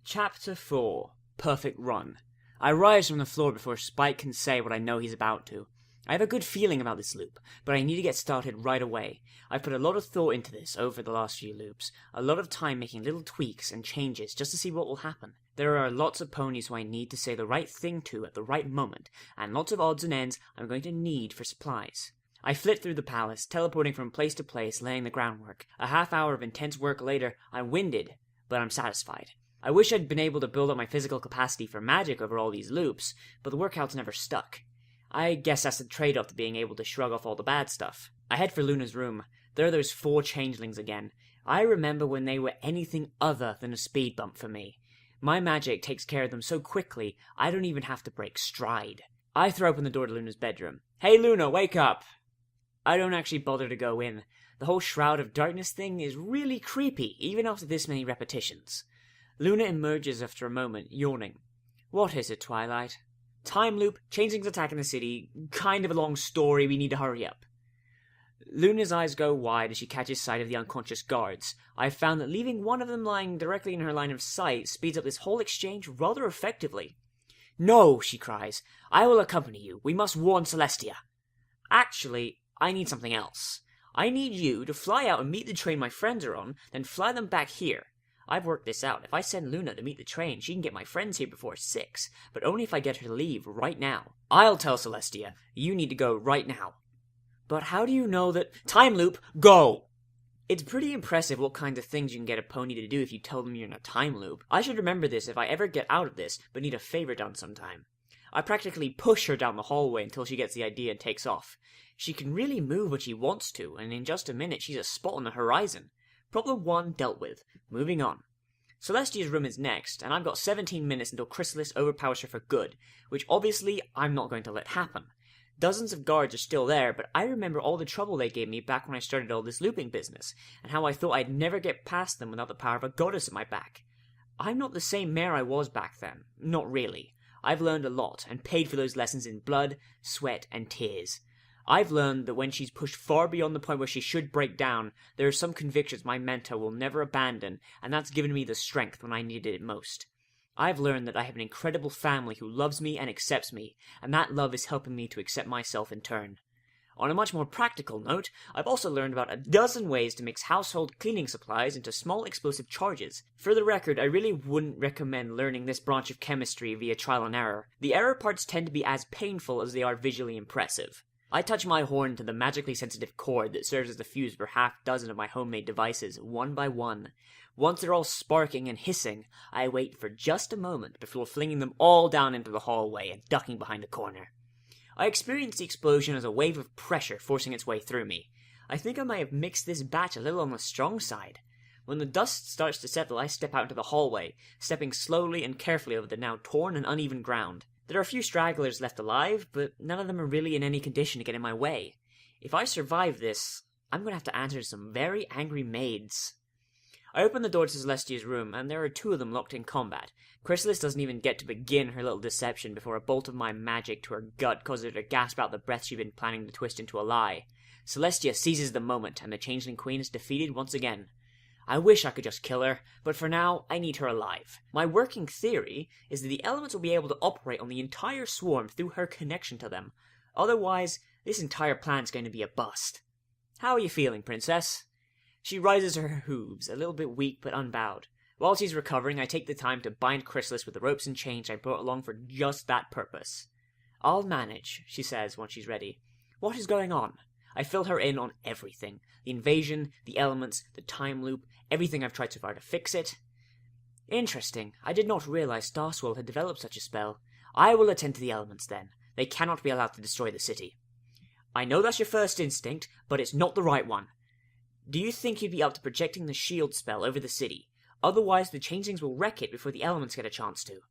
Chapter 4. Perfect Run. I rise from the floor before Spike can say what I know he's about to. I have a good feeling about this loop, but I need to get started right away. I've put a lot of thought into this over the last few loops, a lot of time making little tweaks and changes just to see what will happen. There are lots of ponies who I need to say the right thing to at the right moment, and lots of odds and ends I'm going to need for supplies. I flit through the palace, teleporting from place to place, laying the groundwork. A half hour of intense work later, I'm winded, but I'm satisfied. I wish I'd been able to build up my physical capacity for magic over all these loops, but the workouts never stuck. I guess that's the trade-off to being able to shrug off all the bad stuff. I head for Luna's room. There are those 4 changelings again. I remember when they were anything other than a speed bump for me. My magic takes care of them so quickly, I don't even have to break stride. I throw open the door to Luna's bedroom. "Hey Luna, wake up!" I don't actually bother to go in. The whole Shroud of Darkness thing is really creepy, even after this many repetitions. Luna emerges after a moment, yawning. "What is it, Twilight?" "Time loop, changelings attacking the city, kind of a long story, we need to hurry up." Luna's eyes go wide as she catches sight of the unconscious guards. I've found that leaving one of them lying directly in her line of sight speeds up this whole exchange rather effectively. "No," she cries. "I will accompany you. We must warn Celestia." "Actually, I need something else. I need you to fly out and meet the train my friends are on, then fly them back here. I've worked this out. If I send Luna to meet the train, she can get my friends here before 6, but only if I get her to leave right now. I'll tell Celestia. You need to go right now." "But how do you know that—" "Time loop, go!" It's pretty impressive what kinds of things you can get a pony to do if you tell them you're in a time loop. I should remember this if I ever get out of this, but need a favor done sometime. I practically push her down the hallway until she gets the idea and takes off. She can really move when she wants to, and in just a minute she's a spot on the horizon. Problem 1 dealt with. Moving on. Celestia's room is next, and I've got 17 minutes until Chrysalis overpowers her for good, which obviously I'm not going to let happen. Dozens of guards are still there, but I remember all the trouble they gave me back when I started all this looping business, and how I thought I'd never get past them without the power of a goddess at my back. I'm not the same mare I was back then. Not really. I've learned a lot, and paid for those lessons in blood, sweat, and tears. I've learned that when she's pushed far beyond the point where she should break down, there are some convictions my mentor will never abandon, and that's given me the strength when I needed it most. I've learned that I have an incredible family who loves me and accepts me, and that love is helping me to accept myself in turn. On a much more practical note, I've also learned about a dozen ways to mix household cleaning supplies into small explosive charges. For the record, I really wouldn't recommend learning this branch of chemistry via trial and error. The error parts tend to be as painful as they are visually impressive. I touch my horn to the magically sensitive cord that serves as the fuse for half dozen of my homemade devices, one by one. Once they're all sparking and hissing, I wait for just a moment before flinging them all down into the hallway and ducking behind a corner. I experience the explosion as a wave of pressure forcing its way through me. I think I might have mixed this batch a little on the strong side. When the dust starts to settle, I step out into the hallway, stepping slowly and carefully over the now torn and uneven ground. There are a few stragglers left alive, but none of them are really in any condition to get in my way. If I survive this, I'm going to have to answer to some very angry maids. I open the door to Celestia's room, and there are 2 of them locked in combat. Chrysalis doesn't even get to begin her little deception before a bolt of my magic to her gut causes her to gasp out the breath she'd been planning to twist into a lie. Celestia seizes the moment, and the Changeling Queen is defeated once again. I wish I could just kill her, but for now, I need her alive. My working theory is that the elements will be able to operate on the entire swarm through her connection to them. Otherwise, this entire plan's going to be a bust. How are you feeling, Princess? She rises her hooves, a little bit weak but unbowed. While she's recovering, I take the time to bind Chrysalis with the ropes and chains I brought along for just that purpose. "I'll manage," she says once she's ready. "What is going on?" I fill her in on everything. The invasion, the elements, the time loop, everything I've tried so far to fix it. "Interesting. I did not realize Starswell had developed such a spell. I will attend to the elements then. They cannot be allowed to destroy the city." "I know that's your first instinct, but it's not the right one. Do you think you'd be up to projecting the shield spell over the city? Otherwise the changelings will wreck it before the elements get a chance to."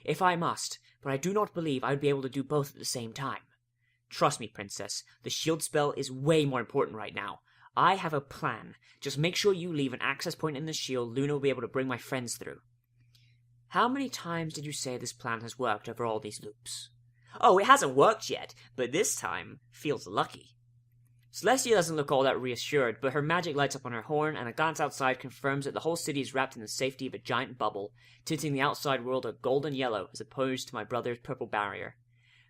"If I must, but I do not believe I would be able to do both at the same time." "Trust me, Princess, the shield spell is way more important right now. I have a plan. Just make sure you leave an access point in the shield Luna will be able to bring my friends through." "How many times did you say this plan has worked over all these loops?" "Oh, it hasn't worked yet, but this time feels lucky." Celestia doesn't look all that reassured, but her magic lights up on her horn, and a glance outside confirms that the whole city is wrapped in the safety of a giant bubble, tinting the outside world a golden yellow as opposed to my brother's purple barrier.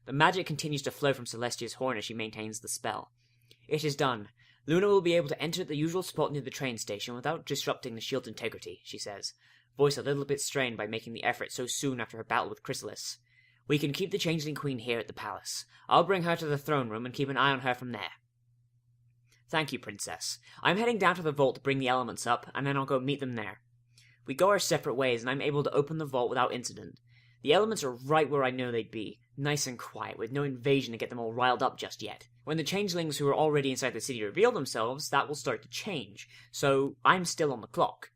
The magic continues to flow from Celestia's horn as she maintains the spell. It is done. Luna will be able to enter the usual spot near the train station without disrupting the shield's integrity, she says, voice a little bit strained by making the effort so soon after her battle with Chrysalis. We can keep the Changeling Queen here at the palace. I'll bring her to the throne room and keep an eye on her from there. Thank you, Princess. I'm heading down to the vault to bring the elements up, and then I'll go meet them there. We go our separate ways, and I'm able to open the vault without incident. The elements are right where I know they'd be, nice and quiet, with no invasion to get them all riled up just yet. When the changelings who are already inside the city reveal themselves, that will start to change, so I'm still on the clock.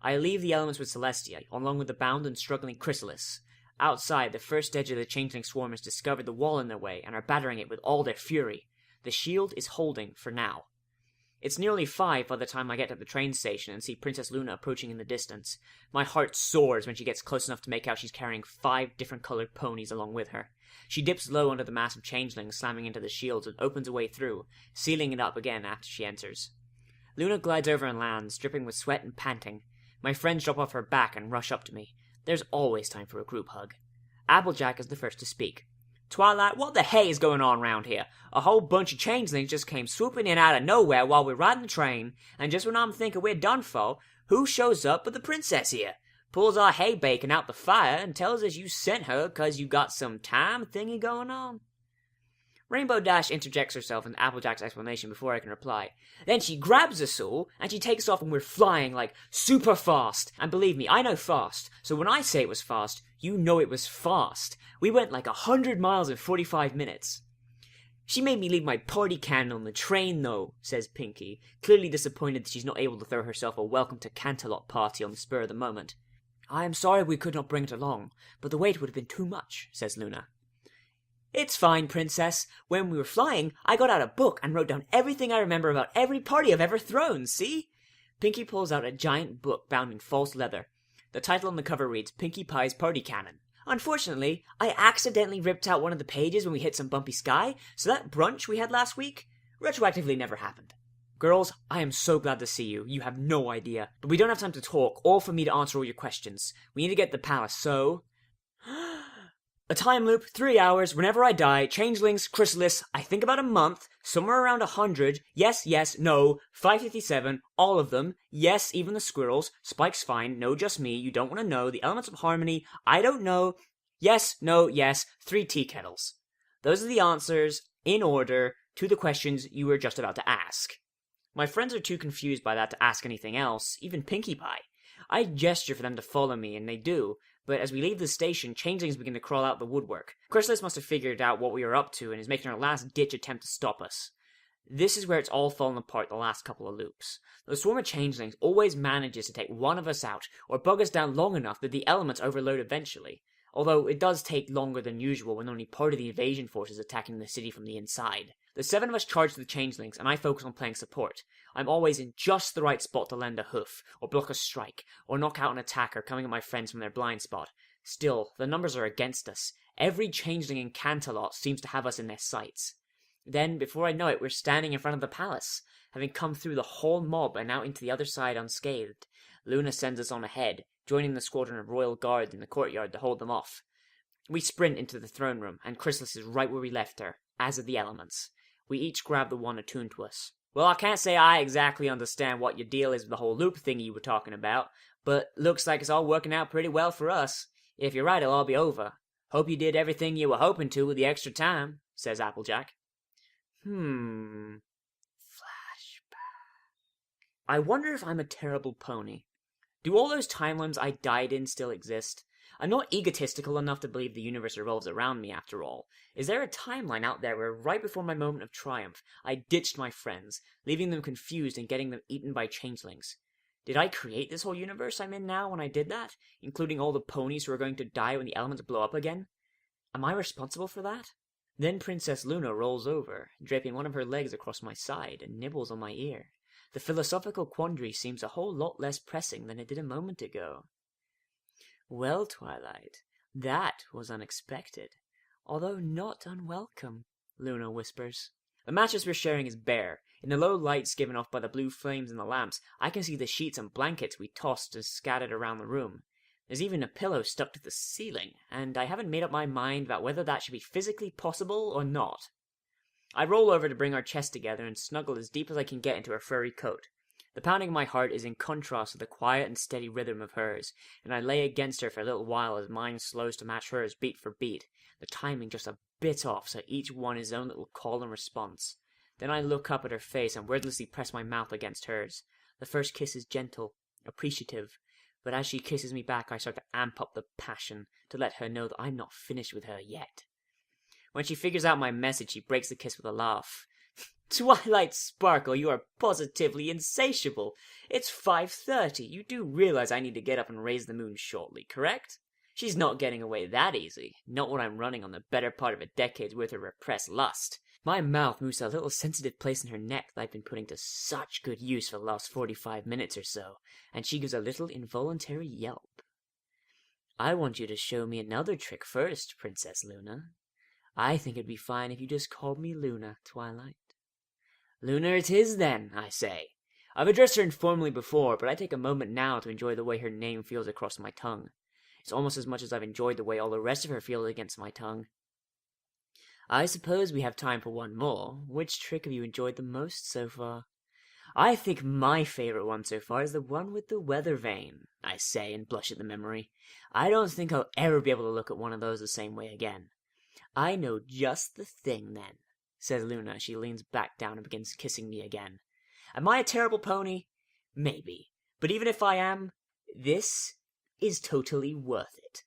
I leave the elements with Celestia, along with the bound and struggling Chrysalis. Outside, the first edge of the changeling swarm has discovered the wall in their way, and are battering it with all their fury. The shield is holding for now. It's nearly 5 by the time I get to the train station and see Princess Luna approaching in the distance. My heart soars when she gets close enough to make out she's carrying 5 different colored ponies along with her. She dips low under the mass of changelings slamming into the shields and opens a way through, sealing it up again after she enters. Luna glides over and lands, dripping with sweat and panting. My friends drop off her back and rush up to me. There's always time for a group hug. Applejack is the first to speak. Twilight, what the hey is going on round here? A whole bunch of changelings just came swooping in out of nowhere while we're riding the train, and just when I'm thinking we're done for, who shows up but the princess here? Pulls our hay bacon out the fire and tells us you sent her 'cause you got some time thingy going on. Rainbow Dash interjects herself into Applejack's explanation before I can reply. Then she grabs us all, and she takes off and we're flying, like, super fast. And believe me, I know fast, so when I say it was fast, you know it was fast. We went like 100 miles in 45 minutes. She made me leave my party cannon on the train, though, says Pinky, clearly disappointed that she's not able to throw herself a welcome to Canterlot party on the spur of the moment. I am sorry we could not bring it along, but the weight would have been too much, says Luna. It's fine, Princess. When we were flying, I got out a book and wrote down everything I remember about every party I've ever thrown, see? Pinky pulls out a giant book bound in false leather. The title on the cover reads Pinkie Pie's Party Cannon. Unfortunately, I accidentally ripped out one of the pages when we hit some bumpy sky, so that brunch we had last week retroactively never happened. Girls, I am so glad to see you. You have no idea. But we don't have time to talk, or for me to answer all your questions. We need to get to the palace, so... A time loop, 3 hours, whenever I die, changelings, chrysalis, I think about a month, somewhere around 100, yes, no, 557, all of them, yes, even the squirrels, Spike's fine, no, just me, you don't want to know, the elements of harmony, I don't know, yes, no, yes, 3 tea kettles. Those are the answers, in order, to the questions you were just about to ask. My friends are too confused by that to ask anything else, even Pinkie Pie. I gesture for them to follow me, and they do, but as we leave the station, changelings begin to crawl out the woodwork. Chrysalis must have figured out what we were up to and is making her last-ditch attempt to stop us. This is where it's all fallen apart the last couple of loops. The swarm of changelings always manages to take one of us out, or bug us down long enough that the elements overload eventually. Although it does take longer than usual when only part of the invasion force is attacking the city from the inside. The 7 of us charge the changelings, and I focus on playing support. I'm always in just the right spot to lend a hoof, or block a strike, or knock out an attacker coming at my friends from their blind spot. Still, the numbers are against us. Every changeling in Canterlot seems to have us in their sights. Then, before I know it, we're standing in front of the palace, having come through the whole mob and out into the other side unscathed. Luna sends us on ahead, joining the squadron of royal guards in the courtyard to hold them off. We sprint into the throne room, and Chrysalis is right where we left her, as are the elements. We each grab the one attuned to us. Well, I can't say I exactly understand what your deal is with the whole loop thing you were talking about, but looks like it's all working out pretty well for us. If you're right, it'll all be over. Hope you did everything you were hoping to with the extra time, says Applejack. Flashback. I wonder if I'm a terrible pony. Do all those timelines I died in still exist? I'm not egotistical enough to believe the universe revolves around me, after all. Is there a timeline out there where right before my moment of triumph, I ditched my friends, leaving them confused and getting them eaten by changelings? Did I create this whole universe I'm in now when I did that, including all the ponies who are going to die when the elements blow up again? Am I responsible for that? Then Princess Luna rolls over, draping one of her legs across my side, and nibbles on my ear. The philosophical quandary seems a whole lot less pressing than it did a moment ago. Well, Twilight, that was unexpected, although not unwelcome, Luna whispers. The mattress we're sharing is bare. In the low lights given off by the blue flames in the lamps, I can see the sheets and blankets we tossed and scattered around the room. There's even a pillow stuck to the ceiling, and I haven't made up my mind about whether that should be physically possible or not. I roll over to bring our chests together and snuggle as deep as I can get into her furry coat. The pounding of my heart is in contrast to the quiet and steady rhythm of hers, and I lay against her for a little while as mine slows to match hers beat for beat, the timing just a bit off so each one his own little call and response. Then I look up at her face and wordlessly press my mouth against hers. The first kiss is gentle, appreciative, but as she kisses me back I start to amp up the passion, to let her know that I'm not finished with her yet. When she figures out my message, she breaks the kiss with a laugh. Twilight Sparkle, you are positively insatiable. It's 5:30. You do realize I need to get up and raise the moon shortly, correct? She's not getting away that easy. Not when I'm running on the better part of a decade's worth of repressed lust. My mouth moves to a little sensitive place in her neck that I've been putting to such good use for the last 45 minutes or so, and she gives a little involuntary yelp. I want you to show me another trick first, Princess Luna. I think it'd be fine if you just called me Luna, Twilight. Luna it is, then, I say. I've addressed her informally before, but I take a moment now to enjoy the way her name feels across my tongue. It's almost as much as I've enjoyed the way all the rest of her feels against my tongue. I suppose we have time for one more. Which trick have you enjoyed the most so far? I think my favorite one so far is the one with the weather vane, I say, and blush at the memory. I don't think I'll ever be able to look at one of those the same way again. I know just the thing, then, says Luna as she leans back down and begins kissing me again. Am I a terrible pony? Maybe. But even if I am, this is totally worth it.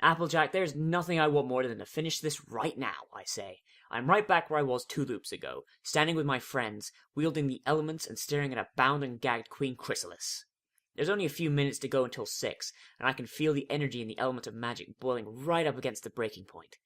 Applejack, there's nothing I want more than to finish this right now, I say. I'm right back where I was 2 loops ago, standing with my friends, wielding the elements and staring at a bound and gagged Queen Chrysalis. There's only a few minutes to go until 6, and I can feel the energy in the element of magic boiling right up against the breaking point.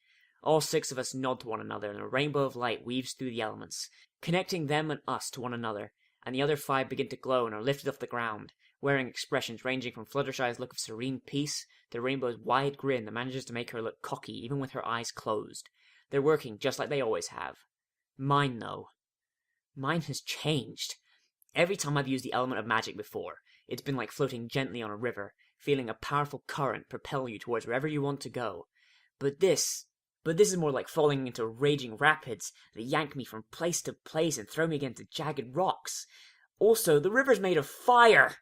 All 6 of us nod to one another, and a rainbow of light weaves through the elements, connecting them and us to one another, and the other 5 begin to glow and are lifted off the ground, wearing expressions ranging from Fluttershy's look of serene peace to Rainbow's wide grin that manages to make her look cocky even with her eyes closed. They're working just like they always have. Mine, though. Mine has changed. Every time I've used the element of magic before, it's been like floating gently on a river, feeling a powerful current propel you towards wherever you want to go. But this is more like falling into raging rapids that yank me from place to place and throw me against jagged rocks. Also, the river's made of fire!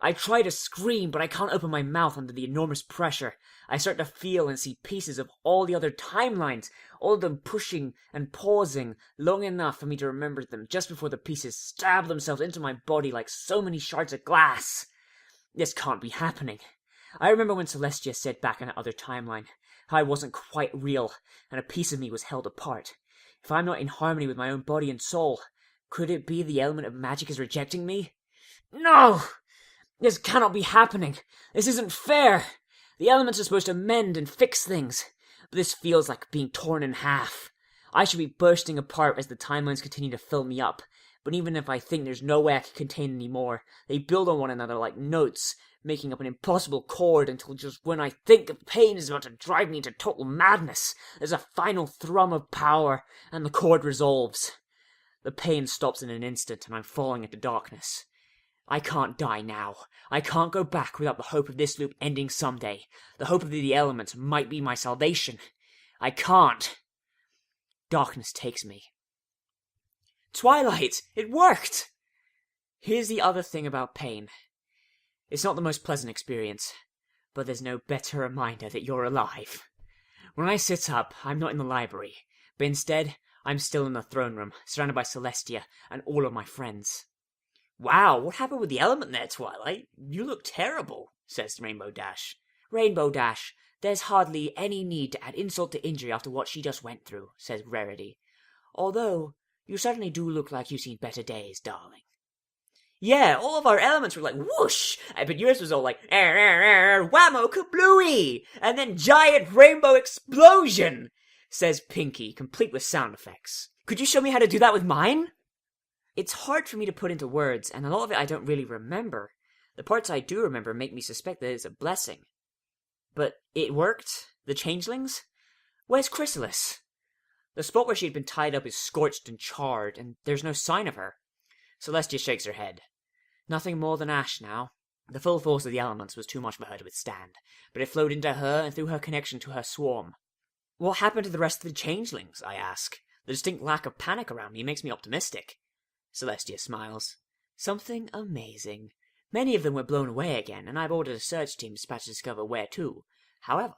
I try to scream, but I can't open my mouth under the enormous pressure. I start to feel and see pieces of all the other timelines, all of them pushing and pausing long enough for me to remember them just before the pieces stab themselves into my body like so many shards of glass. This can't be happening. I remember when Celestia said back in that other timeline how I wasn't quite real, and a piece of me was held apart. If I'm not in harmony with my own body and soul, could it be the element of magic is rejecting me? No! This cannot be happening. This isn't fair. The elements are supposed to mend and fix things, but this feels like being torn in half. I should be bursting apart as the timelines continue to fill me up, but even if I think there's no way I can contain any more, they build on one another like notes, making up an impossible chord until just when I think the pain is about to drive me into total madness, there's a final thrum of power, and the chord resolves. The pain stops in an instant, and I'm falling into darkness. I can't die now. I can't go back without the hope of this loop ending someday. The hope of the elements might be my salvation. I can't. Darkness takes me. Twilight! It worked! Here's the other thing about pain. It's not the most pleasant experience, but there's no better reminder that you're alive. When I sit up, I'm not in the library, but instead, I'm still in the throne room, surrounded by Celestia and all of my friends. Wow, what happened with the element there, Twilight? You look terrible, says Rainbow Dash. Rainbow Dash, there's hardly any need to add insult to injury after what she just went through, says Rarity. Although, you certainly do look like you've seen better days, darling. Yeah, all of our elements were like whoosh, but yours was all like whammo kablooey, and then giant rainbow explosion, says Pinky, complete with sound effects. Could you show me how to do that with mine? It's hard for me to put into words, and a lot of it I don't really remember. The parts I do remember make me suspect that it's a blessing. But it worked? The changelings? Where's Chrysalis? The spot where she had been tied up is scorched and charred, and there's no sign of her. Celestia shakes her head. Nothing more than ash now. The full force of the elements was too much for her to withstand, but it flowed into her and through her connection to her swarm. What happened to the rest of the changelings, I ask? The distinct lack of panic around me makes me optimistic. Celestia smiles. Something amazing. Many of them were blown away again, and I've ordered a search team dispatched to discover where to. However,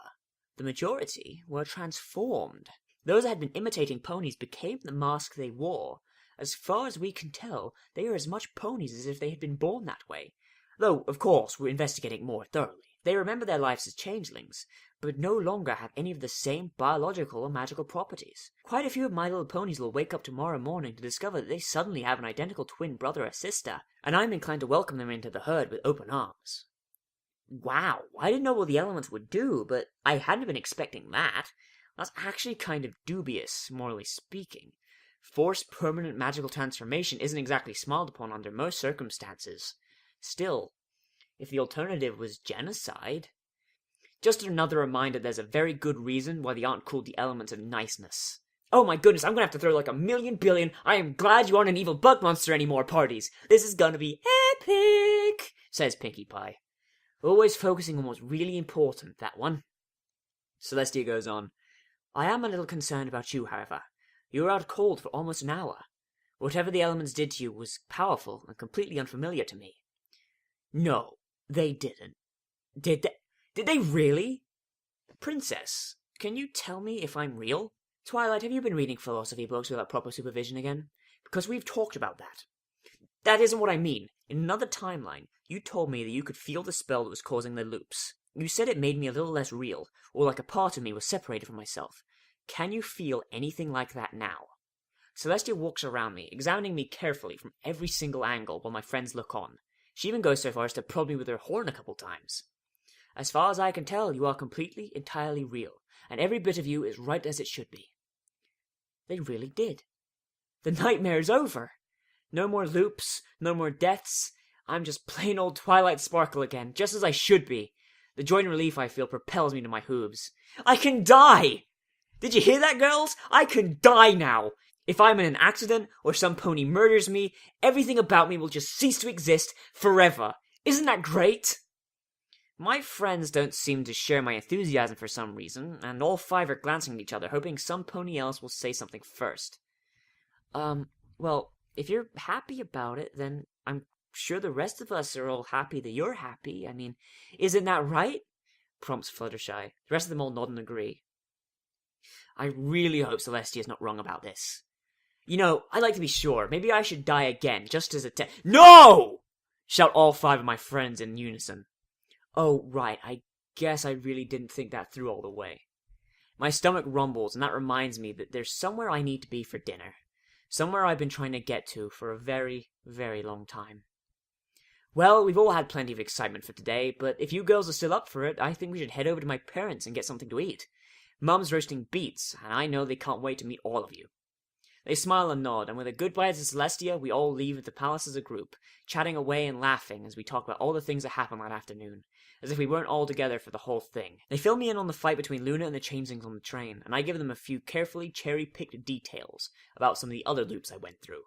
the majority were transformed. Those that had been imitating ponies became the mask they wore. As far as we can tell, they are as much ponies as if they had been born that way. Though, of course, we're investigating more thoroughly. They remember their lives as changelings, but no longer have any of the same biological or magical properties. Quite a few of My Little Ponies will wake up tomorrow morning to discover that they suddenly have an identical twin brother or sister, and I'm inclined to welcome them into the herd with open arms. Wow, I didn't know what the elements would do, but I hadn't been expecting that. That's actually kind of dubious, morally speaking. Forced permanent magical transformation isn't exactly smiled upon under most circumstances. Still, if the alternative was genocide... Just another reminder there's a very good reason why they aren't called the elements of niceness. Oh my goodness, I'm gonna have to throw like a million billion I am glad you aren't an evil bug monster anymore parties. This is gonna be epic, says Pinkie Pie. Always focusing on what's really important, that one. Celestia goes on. I am a little concerned about you, however. You were out cold for almost an hour. Whatever the elements did to you was powerful and completely unfamiliar to me. No, they didn't. Did they really? Princess, can you tell me if I'm real? Twilight, have you been reading philosophy books without proper supervision again? Because we've talked about that. That isn't what I mean. In another timeline, you told me that you could feel the spell that was causing the loops. You said it made me a little less real, or like a part of me was separated from myself. Can you feel anything like that now? Celestia walks around me, examining me carefully from every single angle while my friends look on. She even goes so far as to prod me with her horn a couple times. As far as I can tell, you are completely, entirely real, and every bit of you is right as it should be. They really did. The nightmare is over. No more loops, no more deaths. I'm just plain old Twilight Sparkle again, just as I should be. The joy and relief I feel propels me to my hooves. I can die! Did you hear that, girls? I can die now! If I'm in an accident, or some pony murders me, everything about me will just cease to exist forever. Isn't that great? My friends don't seem to share my enthusiasm for some reason, and all five are glancing at each other, hoping some pony else will say something first. Well, if you're happy about it, then I'm sure the rest of us are all happy that you're happy. I mean, isn't that right? Prompts Fluttershy. The rest of them all nod and agree. I really hope Celestia is not wrong about this. You know, I'd like to be sure. Maybe I should die again, just as a No! Shout all five of my friends in unison. Oh, right, I guess I really didn't think that through all the way. My stomach rumbles, and that reminds me that there's somewhere I need to be for dinner. Somewhere I've been trying to get to for a very, very long time. Well, we've all had plenty of excitement for today, but if you girls are still up for it, I think we should head over to my parents and get something to eat. Mum's roasting beets, and I know they can't wait to meet all of you. They smile and nod, and with a goodbye to Celestia, we all leave the palace as a group, chatting away and laughing as we talk about all the things that happened that afternoon, as if we weren't all together for the whole thing. They fill me in on the fight between Luna and the changelings on the train, and I give them a few carefully cherry-picked details about some of the other loops I went through.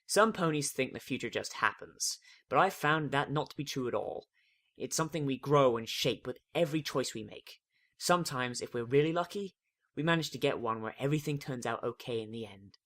Some ponies think the future just happens, but I've found that not to be true at all. It's something we grow and shape with every choice we make. Sometimes, if we're really lucky, we manage to get one where everything turns out okay in the end.